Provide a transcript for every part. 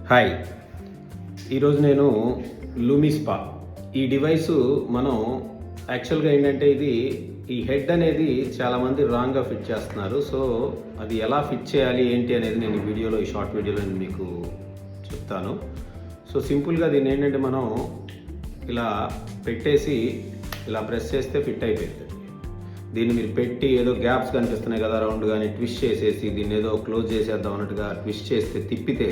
Hi, ఈరోజు నేను లూమిస్పా ఈ డివైసు మనం యాక్చువల్గా ఏంటంటే ఈ హెడ్ అనేది చాలామంది రాంగ్గా ఫిట్ చేస్తున్నారు. సో అది ఎలా ఫిట్ చేయాలి ఏంటి అనేది నేను ఈ షార్ట్ వీడియోలో నేను మీకు చెప్తాను. సో సింపుల్గా దీన్ని ఏంటంటే మనం ఇలా పెట్టేసి ఇలా ప్రెస్ చేస్తే ఫిట్ అయిపోయింది. దీన్ని మీరు పెట్టి ఏదో గ్యాప్స్ కనిపిస్తున్నాయి కదా రౌండ్ కానీ ట్విస్ట్ చేసేసి దీన్ని ఏదో క్లోజ్ చేసేద్దాం అన్నట్టుగా ట్విస్ట్ చేస్తే తిప్పితే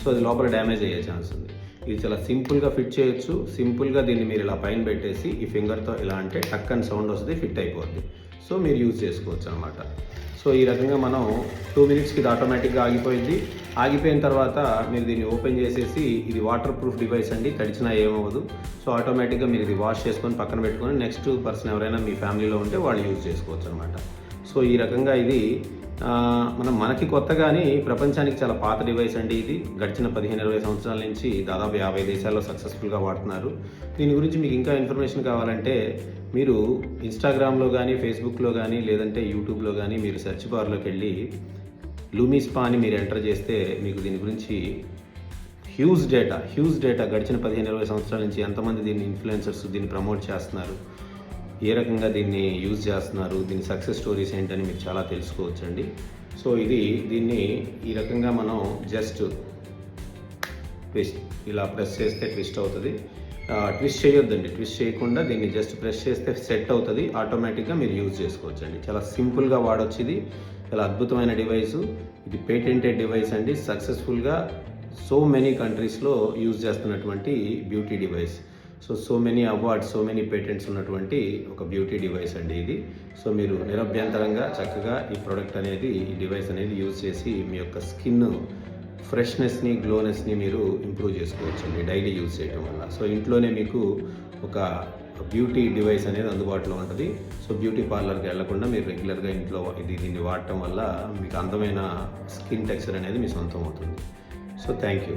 సో అది లోపల డ్యామేజ్ అయ్యే ఛాన్స్ ఉంది. ఇది చాలా సింపుల్గా ఫిట్ చేయొచ్చు. సింపుల్గా దీన్ని మీరు ఇలా పైన పెట్టేసి ఈ ఫింగర్తో ఇలా అంటే టక్ అని సౌండ్ వస్తుంది, ఫిట్ అయిపోద్ది. సో మీరు యూజ్ చేసుకోవచ్చు అనమాట. సో ఈ రకంగా మనం 2 మినిట్స్కి ఇది ఆటోమేటిక్గా ఆగిపోయింది. ఆగిపోయిన తర్వాత మీరు దీన్ని ఓపెన్ చేసేసి ఇది వాటర్ ప్రూఫ్ డివైస్ అండి, తడిచినా ఏమవ్వదు. సో ఆటోమేటిక్గా మీరు ఇది వాష్ చేసుకొని పక్కన పెట్టుకొని నెక్స్ట్ పర్సన్ ఎవరైనా మీ ఫ్యామిలీలో ఉంటే వాళ్ళు యూజ్ చేసుకోవచ్చు అనమాట. సో ఈ రకంగా ఇది మనకి కొత్త కానీ ప్రపంచానికి చాలా పాత డివైస్ అండి. ఇది గడిచిన 15-20 సంవత్సరాల నుంచి దాదాపు 50 దేశాల్లో సక్సెస్ఫుల్గా వాడుతున్నారు. దీని గురించి మీకు ఇంకా ఇన్ఫర్మేషన్ కావాలంటే మీరు ఇన్స్టాగ్రామ్లో కానీ ఫేస్బుక్లో కానీ లేదంటే యూట్యూబ్లో కానీ మీరు సెర్చ్ బార్లోకి వెళ్ళి లూమిస్పా అని మీరు ఎంటర్ చేస్తే మీకు దీని గురించి హ్యూజ్ డేటా గడిచిన 15-20 సంవత్సరాల నుంచి ఎంతమంది దీన్ని ఇన్ఫ్లుయెన్సర్స్ దీన్ని ప్రమోట్ చేస్తున్నారు, ఏ రకంగా దీన్ని యూజ్ చేస్తున్నారు, దీని సక్సెస్ స్టోరీస్ ఏంటని మీరు చాలా తెలుసుకోవచ్చండి. సో దీన్ని ఈ రకంగా మనం జస్ట్ ట్విస్ట్ ఇలా ప్రెస్ చేస్తే ట్విస్ట్ అవుతుంది. ట్విస్ట్ చేయొద్దండి, ట్విస్ట్ చేయకుండా దీన్ని జస్ట్ ప్రెస్ చేస్తే సెట్ అవుతుంది. ఆటోమేటిక్గా మీరు యూజ్ చేసుకోవచ్చండి. చాలా సింపుల్గా వాడొచ్చు. ఇది చాలా అద్భుతమైన డివైసు. ఇది పేటెంటెడ్ డివైస్ అండి. సక్సెస్ఫుల్గా సో మెనీ కంట్రీస్లో యూజ్ చేస్తున్నటువంటి beauty device. So many awards, so many patents ఉన్నటువంటి ఒక బ్యూటీ డివైస్ అండి ఇది. సో మీరు నిరభ్యంతరంగా చక్కగా ఈ ప్రోడక్ట్ అనేది, ఈ డివైస్ అనేది యూజ్ చేసి మీ యొక్క స్కిన్ ఫ్రెష్నెస్ని, గ్లోనెస్ని మీరు ఇంప్రూవ్ చేసుకోవచ్చండి డైలీ యూజ్ చేయడం వల్ల. సో ఇంట్లోనే మీకు ఒక బ్యూటీ డివైస్ అనేది అందుబాటులో ఉంటుంది. సో బ్యూటీ పార్లర్కి వెళ్లకుండా మీరు రెగ్యులర్గా ఇంట్లో దీన్ని వాడటం వల్ల మీకు అందమైన స్కిన్ టెక్స్చర్ అనేది మీ సొంతం అవుతుంది. So thank you.